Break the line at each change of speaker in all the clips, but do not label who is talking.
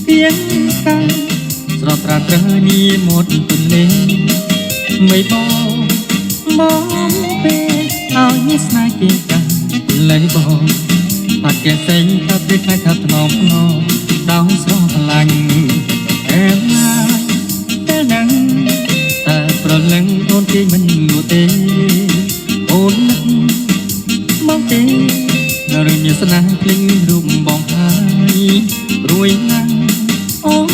ទៀងកាយស្រស់ត្រាត្រនេះមកទន្លេមិនបងពេលឲ្យមានស្នេហ៍គេកាលើបងអត់គេសេងថាពេលខ្លាចថាថ្នមថ្នមដល់ស្រស់ខ្លាញ់អែមណាស់តែនឹងតែប្រលឹងអូនគេមិនលួទេអូននឹកមកទេរឿងមានស្នេហ៍ភ្លេងរូបបងហើយរួយណាស់អូន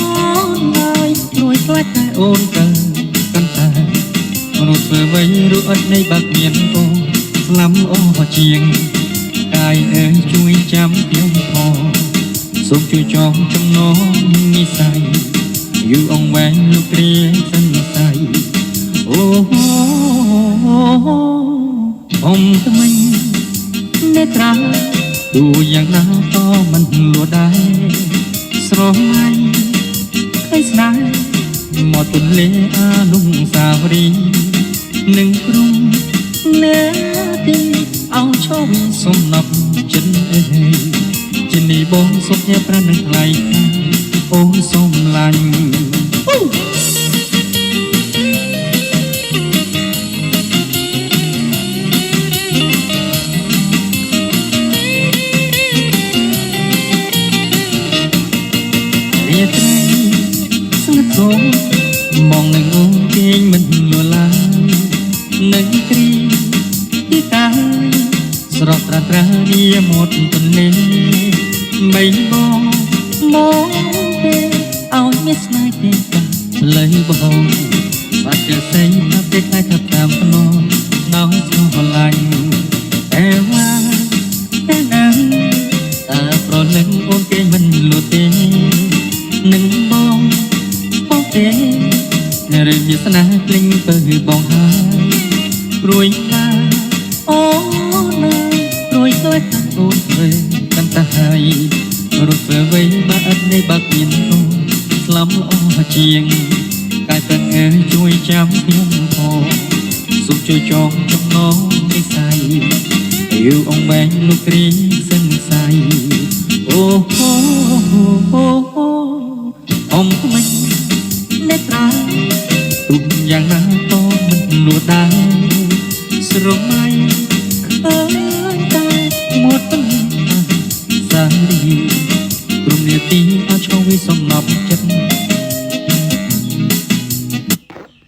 ហើយរួយខ្លាចតែអូនទៅកាន់តែមនុស្សធ្វើវិញរួចអត់នៃបាក់មានអូនស្លាំអូជាងកាយអើយជួយចាំខ្ញុំផងសូមជួយចងចំណងនិស័យយូរអង្វែងលោកគ្រាសន្ស័យអូអមថ្មីនេត្រាទោះយ៉ាងណាក៏មិនលួដែរស្រមៃឃើញស្នេហ៍មកទន្លេអានុសាវរីយ៍នឹងក្រុងនាទីឲ្យឈប់សំណប់ចិត្តអើយជានេះបងសុខជាប្រាណនឹងថ្លៃអូនសូមឡាញ់រាត្រីស្ងាត់សូមមនឹងអូនគេងមិនលួឡានឹងគ្រីទីតាស្រស់ត្រាត្រានីមកទន្លេមិនបងពេលឲ្យមានស្នេហ៍គេកាលើបងបាត់ជាសេងថាពេលខ្លាចថាតាមភ្នំដល់ស្រស់ខ្លាញ់តែว่าតែនឹងតែប្រលឹងអូនគេមិនលួទេនឹងបងទេរឿងមានស្នេហ៍ភ្លេងពើបងហើយព្រួយណាអូនព្រួយខ្លាចតែអូនធ្វើកាន់តែហើយរត់ធ្វើវិញបាត់អត់នៃបាក់មានអូនស្លាប់ល្អជាងកាយទឹកអើយជួយចាំខ្ញុំផងសុខជួយចងចំណងនិស័យយូរអង្វែងលោកគ្រីសន្ស័យអូអមថ្មីនេត្រាទុំយ៉ាងណាក៏មិនលួដែរស្រមៃ